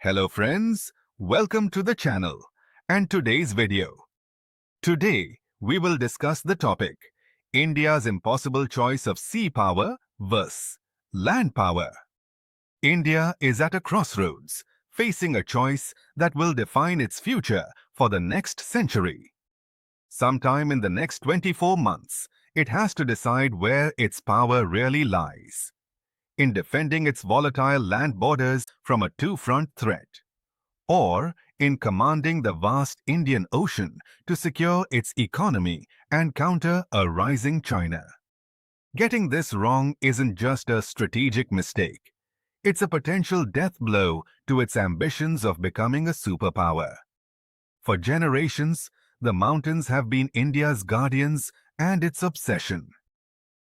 Hello friends, welcome to the channel and today's video. Today we will discuss the topic India's impossible choice of sea power versus land power. India is at a crossroads, facing a choice that will define its future for the next century. Sometime in the next 24 months, it has to decide where its power really lies. In defending its volatile land borders from a two-front threat, or in commanding the vast Indian Ocean to secure its economy and counter a rising China. Getting this wrong isn't just a strategic mistake. It's a potential death blow to its ambitions of becoming a superpower. For generations, the mountains have been India's guardians and its obsession.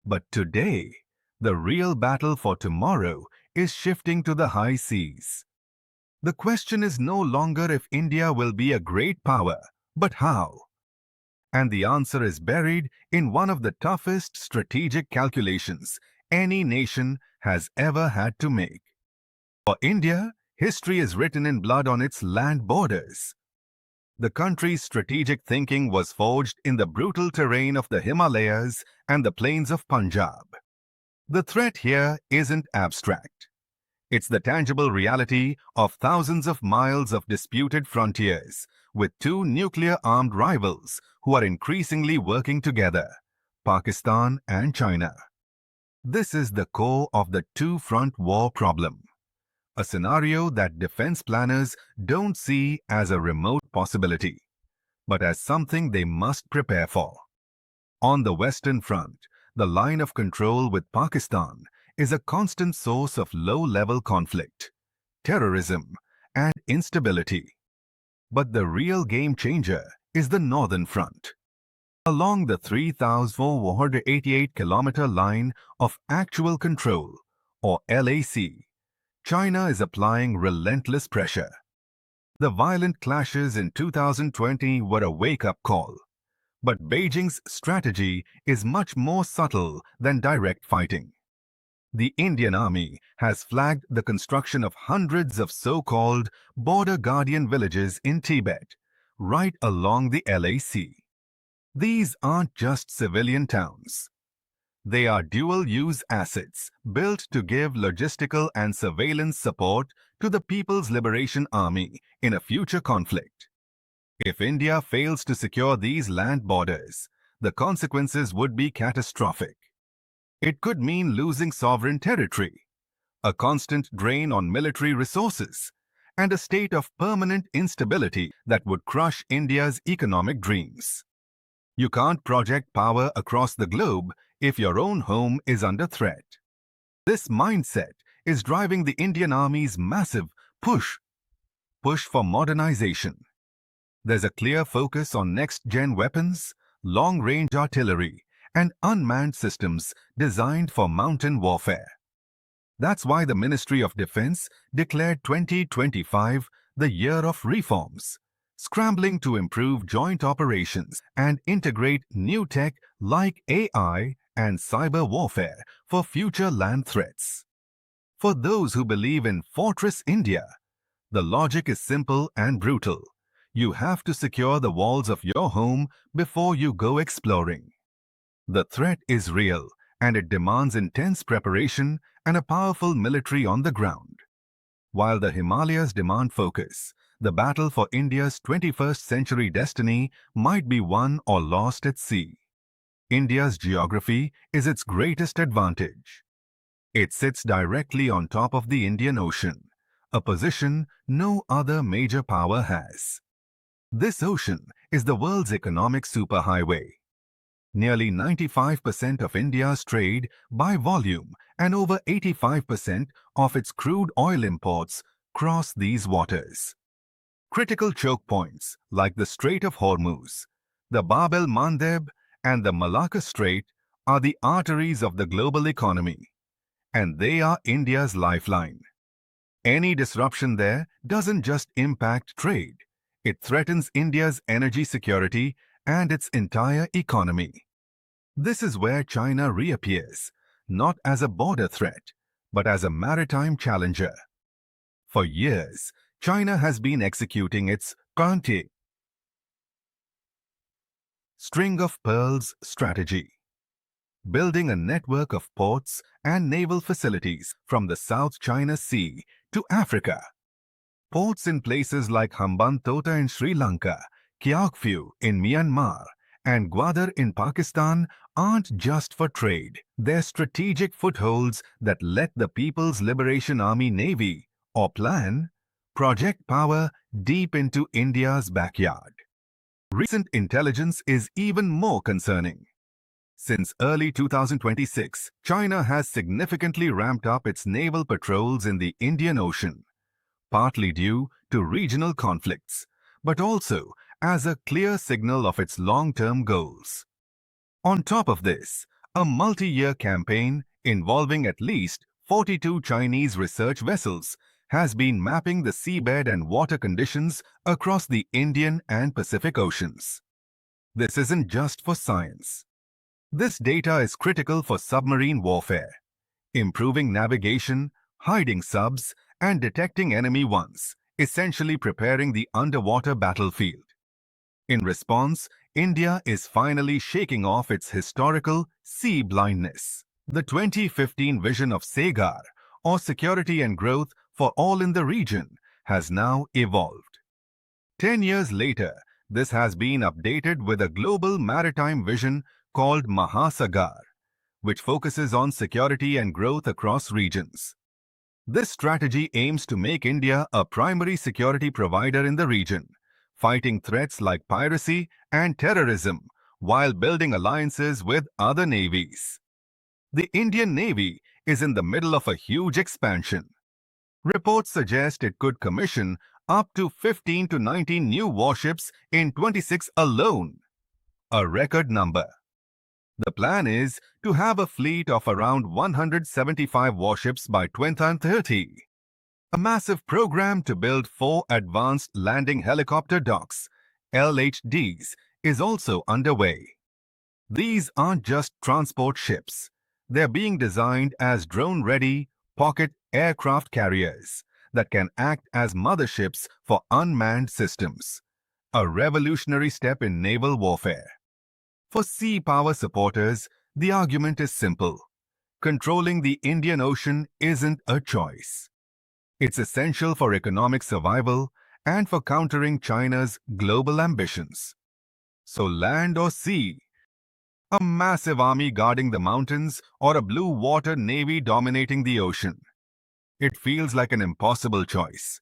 But today, the real battle for tomorrow is shifting to the high seas. The question is no longer if India will be a great power, but how. And the answer is buried in one of the toughest strategic calculations any nation has ever had to make. For India, history is written in blood on its land borders. The country's strategic thinking was forged in the brutal terrain of the Himalayas and the plains of Punjab. The threat here isn't abstract. It's the tangible reality of thousands of miles of disputed frontiers with two nuclear-armed rivals who are increasingly working together, Pakistan and China. This is the core of the two-front war problem, a scenario that defense planners don't see as a remote possibility, but as something they must prepare for. On the Western Front, the line of control with Pakistan is a constant source of low-level conflict, terrorism, and instability. But the real game-changer is the Northern Front. Along the 3,488-kilometer line of actual control, or LAC, China is applying relentless pressure. The violent clashes in 2020 were a wake-up call. But Beijing's strategy is much more subtle than direct fighting. The Indian Army has flagged the construction of hundreds of so-called border guardian villages in Tibet, right along the LAC. These aren't just civilian towns. They are dual-use assets built to give logistical and surveillance support to the People's Liberation Army in a future conflict. If India fails to secure these land borders, the consequences would be catastrophic. It could mean losing sovereign territory, a constant drain on military resources, and a state of permanent instability that would crush India's economic dreams. You can't project power across the globe if your own home is under threat. This mindset is driving the Indian Army's massive push for modernization. There's a clear focus on next-gen weapons, long-range artillery, and unmanned systems designed for mountain warfare. That's why the Ministry of Defense declared 2025 the year of reforms, scrambling to improve joint operations and integrate new tech like AI and cyber warfare for future land threats. For those who believe in Fortress India, the logic is simple and brutal. You have to secure the walls of your home before you go exploring. The threat is real, and it demands intense preparation and a powerful military on the ground. While the Himalayas demand focus, the battle for India's 21st century destiny might be won or lost at sea. India's geography is its greatest advantage. It sits directly on top of the Indian Ocean, a position no other major power has. This ocean is the world's economic superhighway. Nearly 95% of India's trade by volume and over 85% of its crude oil imports cross these waters. Critical choke points like the Strait of Hormuz, the Bab el-Mandeb, and the Malacca Strait are the arteries of the global economy, and they are India's lifeline. Any disruption there doesn't just impact trade. It threatens India's energy security and its entire economy. This is where China reappears, not as a border threat, but as a maritime challenger. For years, China has been executing its Kante string of pearls strategy, building a network of ports and naval facilities from the South China Sea to Africa. Ports in places like Hambantota in Sri Lanka, Kyaukphyu in Myanmar, and Gwadar in Pakistan aren't just for trade. They're strategic footholds that let the People's Liberation Army Navy, or PLAN, project power deep into India's backyard. Recent intelligence is even more concerning. Since early 2026, China has significantly ramped up its naval patrols in the Indian Ocean, partly due to regional conflicts, but also as a clear signal of its long-term goals. On top of this, a multi-year campaign involving at least 42 Chinese research vessels has been mapping the seabed and water conditions across the Indian and Pacific Oceans. This isn't just for science. This data is critical for submarine warfare, improving navigation, hiding subs, and detecting enemy ones, essentially preparing the underwater battlefield. In response, India is finally shaking off its historical sea blindness. The 2015 vision of SAGAR, or Security and Growth for All in the Region, has now evolved. 10 years later, this has been updated with a global maritime vision called Mahasagar, which focuses on security and growth across regions. This strategy aims to make India a primary security provider in the region, fighting threats like piracy and terrorism while building alliances with other navies. The Indian Navy is in the middle of a huge expansion. Reports suggest it could commission up to 15 to 19 new warships in 26 alone, a record number. The plan is to have a fleet of around 175 warships by 2030. A massive program to build 4 advanced landing helicopter docks, LHDs, is also underway. These aren't just transport ships. They're being designed as drone-ready pocket aircraft carriers that can act as motherships for unmanned systems, a revolutionary step in naval warfare. For sea power supporters, the argument is simple. Controlling the Indian Ocean isn't a choice. It's essential for economic survival and for countering China's global ambitions. So land or sea, a massive army guarding the mountains or a blue water navy dominating the ocean. It feels like an impossible choice.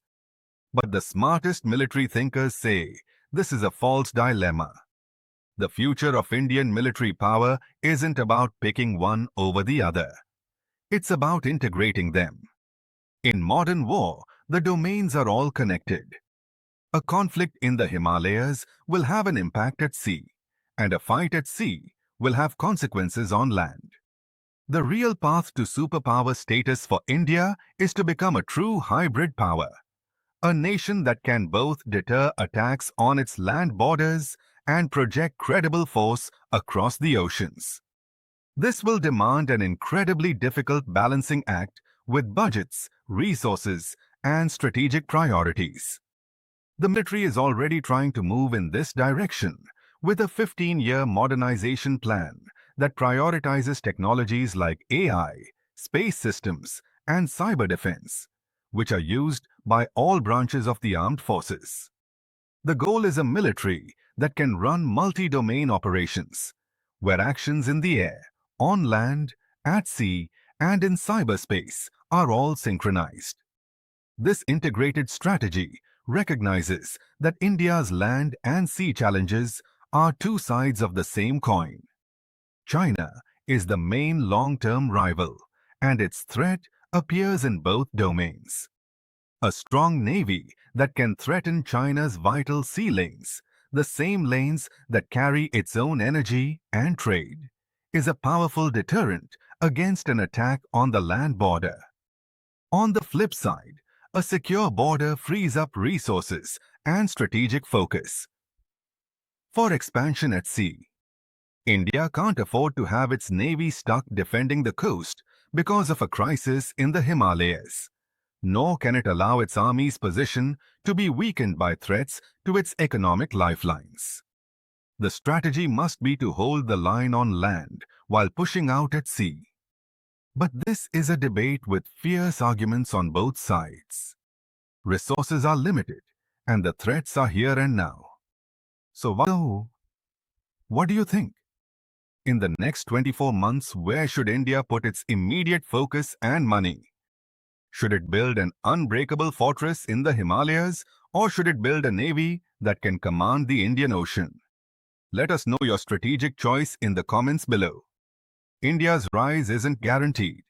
But the smartest military thinkers say this is a false dilemma. The future of Indian military power isn't about picking one over the other. It's about integrating them. In modern war, the domains are all connected. A conflict in the Himalayas will have an impact at sea, and a fight at sea will have consequences on land. The real path to superpower status for India is to become a true hybrid power, a nation that can both deter attacks on its land borders and project credible force across the oceans. This will demand an incredibly difficult balancing act with budgets, resources, and strategic priorities. The military is already trying to move in this direction with a 15-year modernization plan that prioritizes technologies like AI, space systems, and cyber defense, which are used by all branches of the armed forces. The goal is a military that can run multi-domain operations, where actions in the air, on land, at sea, and in cyberspace are all synchronized. This integrated strategy recognizes that India's land and sea challenges are two sides of the same coin. China is the main long-term rival, and its threat appears in both domains. A strong navy that can threaten China's vital sea lanes, the same lanes that carry its own energy and trade, is a powerful deterrent against an attack on the land border. On the flip side, a secure border frees up resources and strategic focus. For expansion at sea, India can't afford to have its navy stuck defending the coast because of a crisis in the Himalayas. nor can it allow its army's position to be weakened by threats to its economic lifelines. The strategy must be to hold the line on land while pushing out at sea. But this is a debate with fierce arguments on both sides. Resources are limited, and the threats are here and now. So what do you think? In the next 24 months, where should India put its immediate focus and money? Should it build an unbreakable fortress in the Himalayas, or should it build a navy that can command the Indian Ocean? Let us know your strategic choice in the comments below. India's rise isn't guaranteed.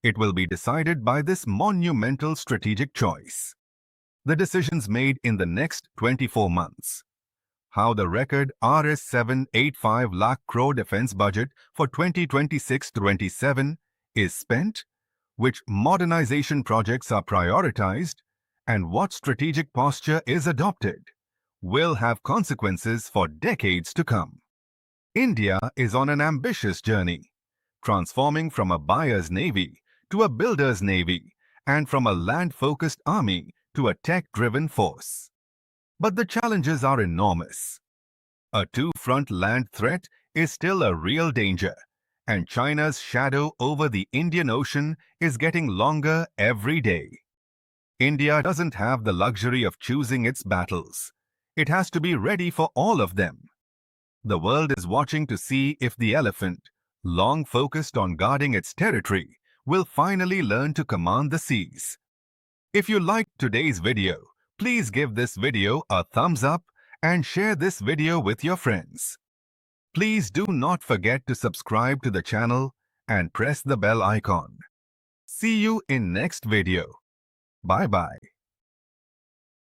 It will be decided by this monumental strategic choice. The decisions made in the next 24 months. How the record Rs 785 lakh crore defense budget for 2026-27 is spent, which modernization projects are prioritized, and what strategic posture is adopted, will have consequences for decades to come. India is on an ambitious journey, transforming from a buyer's navy to a builder's navy, and from a land-focused army to a tech-driven force. But the challenges are enormous. A two-front land threat is still a real danger, and China's shadow over the Indian Ocean is getting longer every day. India doesn't have the luxury of choosing its battles. It has to be ready for all of them. The world is watching to see if the elephant, long focused on guarding its territory, will finally learn to command the seas. If you liked today's video, please give this video a thumbs up and share this video with your friends. Please do not forget to subscribe to the channel and press the bell icon. See you in next video. Bye-bye.